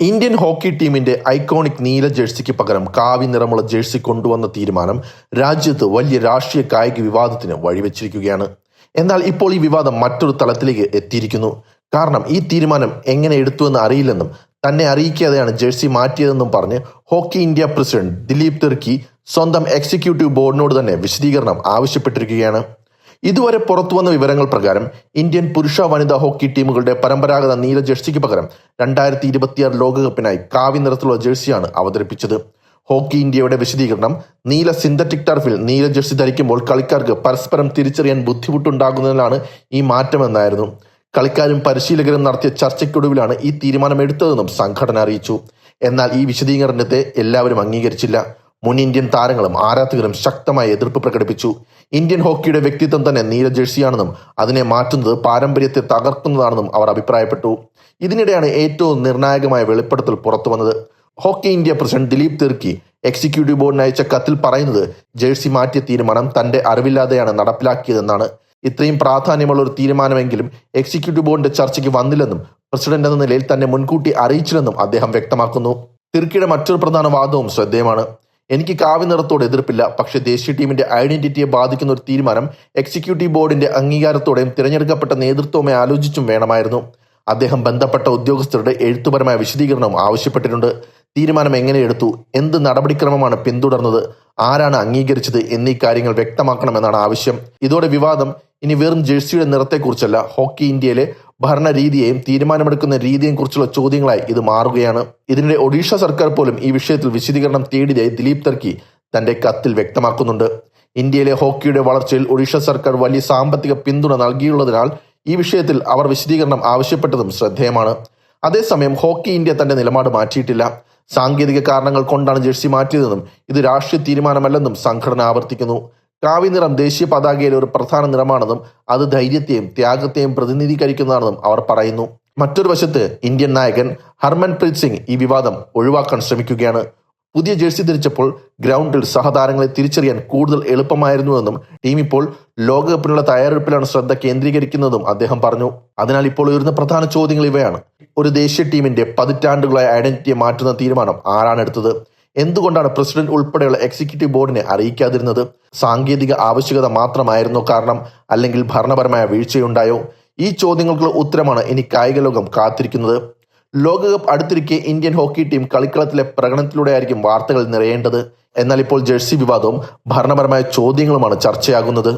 Indian hockey ടീമിന്റെ iconic നീല ജേഴ്സിക്ക് പകരം കാവി നിറമുള്ള ജേഴ്സി കൊണ്ടുവന്ന തീരുമാനം രാജ്യത്ത് വലിയ രാഷ്ട്രീയ കായിക വിവാദത്തിന് വഴിവെച്ചിരിക്കുകയാണ്. എന്നാൽ ഇപ്പോൾ ഈ വിവാദം മറ്റൊരു തലത്തിലേക്ക് എത്തിയിരിക്കുന്നു. കാരണം ഈ തീരുമാനം എങ്ങനെ എടുത്തുവെന്ന് അറിയില്ലെന്നും തന്നെ അറിയിക്കാതെയാണ് ജേഴ്സി മാറ്റിയതെന്നും പറഞ്ഞ് ഹോക്കി ഇന്ത്യ പ്രസിഡന്റ് ദിലീപ് തിർക്കി സ്വന്തം എക്സിക്യൂട്ടീവ് ബോർഡിനോട് തന്നെ വിശദീകരണം ആവശ്യപ്പെട്ടിരിക്കുകയാണ്. ഇതുവരെ പുറത്തുവന്ന വിവരങ്ങൾ പ്രകാരം ഇന്ത്യൻ പുരുഷ വനിതാ ഹോക്കി ടീമുകളുടെ പരമ്പരാഗത നീല ജേഴ്സിക്ക് പകരം 2026 ലോകകപ്പിനായി കാവി നിറത്തിലുള്ള ജേഴ്സിയാണ് അവതരിപ്പിച്ചത്. ഹോക്കി ഇന്ത്യയുടെ വിശദീകരണം, നീല സിന്തറ്റിക് ടർഫിൽ നീല ജേഴ്സി ധരിക്കുമ്പോൾ കളിക്കാർക്ക് പരസ്പരം തിരിച്ചറിയാൻ ബുദ്ധിമുട്ടുണ്ടാകുന്നതിനാണ് ഈ മാറ്റമെന്നായിരുന്നു. കളിക്കാരും പരിശീലകരും നടത്തിയ ചർച്ചയ്ക്കൊടുവിലാണ് ഈ തീരുമാനമെടുത്തതെന്നും സംഘടന അറിയിച്ചു. എന്നാൽ ഈ വിശദീകരണത്തെ എല്ലാവരും അംഗീകരിച്ചില്ല. മുൻ ഇന്ത്യൻ താരങ്ങളും ആരാധകരും ശക്തമായ എതിർപ്പ് പ്രകടിപ്പിച്ചു. ഇന്ത്യൻ ഹോക്കിയുടെ വ്യക്തിത്വം തന്നെ നീല ജേഴ്സിയാണെന്നും അതിനെ മാറ്റുന്നത് പാരമ്പര്യത്തെ തകർക്കുന്നതാണെന്നും അവർ അഭിപ്രായപ്പെട്ടു. ഇതിനിടെയാണ് ഏറ്റവും നിർണായകമായ വെളിപ്പെടുത്തൽ പുറത്തുവന്നത്. Hockey India president Dilip Tirkey executive ബോർഡിന് അയച്ച കത്തിൽ പറയുന്നത് ജേഴ്സി മാറ്റിയ തീരുമാനം തന്റെ അറിവില്ലാതെയാണ് നടപ്പിലാക്കിയതെന്നാണ്. ഇത്രയും പ്രാധാന്യമുള്ള ഒരു തീരുമാനമെങ്കിലും എക്സിക്യൂട്ടീവ് ബോർഡിന്റെ ചർച്ചയ്ക്ക് വന്നില്ലെന്നും പ്രസിഡന്റ് എന്ന നിലയിൽ തന്നെ മുൻകൂട്ടി അറിയിച്ചില്ലെന്നും അദ്ദേഹം വ്യക്തമാക്കുന്നു. തിർക്കിയുടെ മറ്റൊരു പ്രധാന വാദവും ശ്രദ്ധേയമാണ്. എനിക്ക് കാവി നിറത്തോട് എതിർപ്പില്ല, പക്ഷേ ദേശീയ ടീമിന്റെ ഐഡന്റിറ്റിയെ ബാധിക്കുന്ന ഒരു തീരുമാനം എക്സിക്യൂട്ടീവ് ബോർഡിന്റെ അംഗീകാരത്തോടെയും തിരഞ്ഞെടുക്കപ്പെട്ട നേതൃത്വവുമായി ആലോചിച്ചും വേണമായിരുന്നു. അദ്ദേഹം ബന്ധപ്പെട്ട ഉദ്യോഗസ്ഥരുടെ എഴുത്തുപരമായ വിശദീകരണവും ആവശ്യപ്പെട്ടിട്ടുണ്ട്. തീരുമാനം എങ്ങനെ എടുത്തു, എന്ത് നടപടിക്രമമാണ് പിന്തുടർന്നത്, ആരാണ് അംഗീകരിച്ചത് എന്നീ കാര്യങ്ങൾ വ്യക്തമാക്കണമെന്നാണ് ആവശ്യം. ഇതോടെ വിവാദം ഇനി വെറും ജേഴ്സിയുടെ നിറത്തെക്കുറിച്ചല്ല, ഹോക്കി ഇന്ത്യയിലെ ഭരണരീതിയെയും തീരുമാനമെടുക്കുന്ന രീതിയെയും കുറിച്ചുള്ള ചോദ്യങ്ങളായി ഇത് മാറുകയാണ്. ഇതിനിടെ ഒഡീഷ സർക്കാർ പോലും ഈ വിഷയത്തിൽ വിശദീകരണം തേടിയതായി ദിലീപ് തിർക്കി തന്റെ കത്തിൽ വ്യക്തമാക്കുന്നുണ്ട്. ഇന്ത്യയിലെ ഹോക്കിയുടെ വളർച്ചയിൽ ഒഡീഷ സർക്കാർ വലിയ സാമ്പത്തിക പിന്തുണ നൽകിയുള്ളതിനാൽ ഈ വിഷയത്തിൽ അവർ വിശദീകരണം ആവശ്യപ്പെട്ടതും ശ്രദ്ധേയമാണ്. അതേസമയം ഹോക്കി ഇന്ത്യ തന്റെ നിലപാട് മാറ്റിയിട്ടില്ല. സാങ്കേതിക കാരണങ്ങൾ കൊണ്ടാണ് ജേഴ്സി മാറ്റിയതെന്നും ഇത് രാഷ്ട്രീയ തീരുമാനമല്ലെന്നും സംഘടന ആവർത്തിക്കുന്നു. കാവി നിറം ദേശീയ പതാകയിലെ ഒരു പ്രധാന നിറമാണെന്നും അത് ധൈര്യത്തെയും ത്യാഗത്തെയും പ്രതിനിധീകരിക്കുന്നതാണെന്നും അവർ പറയുന്നു. മറ്റൊരു വശത്ത് ഇന്ത്യൻ നായകൻ ഹർമൻപ്രീത് സിംഗ് ഈ വിവാദം ഒഴിവാക്കാൻ ശ്രമിക്കുകയാണ്. പുതിയ ജേഴ്സി ധരിച്ചപ്പോൾ ഗ്രൗണ്ടിൽ സഹതാരങ്ങളെ തിരിച്ചറിയാൻ കൂടുതൽ എളുപ്പമായിരുന്നുവെന്നും ടീം ഇപ്പോൾ ലോകകപ്പിനുള്ള തയ്യാറെടുപ്പിലാണ് ശ്രദ്ധ കേന്ദ്രീകരിക്കുന്നതെന്നും അദ്ദേഹം പറഞ്ഞു. അതിനാൽ ഇപ്പോൾ ഉയർന്ന പ്രധാന ചോദ്യങ്ങൾ ഇവയാണ്. ഒരു ദേശീയ ടീമിന്റെ പതിറ്റാണ്ടുകളായ ഐഡന്റിറ്റിയെ മാറ്റുന്ന തീരുമാനം ആരാണ് എടുത്തത്? എന്തുകൊണ്ടാണ് പ്രസിഡന്റ് ഉൾപ്പെടെയുള്ള എക്സിക്യൂട്ടീവ് ബോർഡിനെ അറിയിക്കാതിരുന്നത്? സാങ്കേതിക ആവശ്യകത മാത്രമായിരുന്നോ കാരണം, അല്ലെങ്കിൽ ഭരണപരമായ വീഴ്ചയുണ്ടായോ? ഈ ചോദ്യങ്ങൾക്കുള്ള ഉത്തരമാണ് ഇനി കായിക ലോകം കാത്തിരിക്കുന്നത്. ലോകകപ്പ് അടുത്തിരിക്കെ ഇന്ത്യൻ ഹോക്കി ടീം കളിക്കളത്തിലെ പ്രകടനത്തിലൂടെയായിരിക്കും വാർത്തകൾ നിറയേണ്ടത്. എന്നാൽ ഇപ്പോൾ ജേഴ്സി വിവാദവും ഭരണപരമായ ചോദ്യങ്ങളുമാണ് ചർച്ചയാകുന്നത്.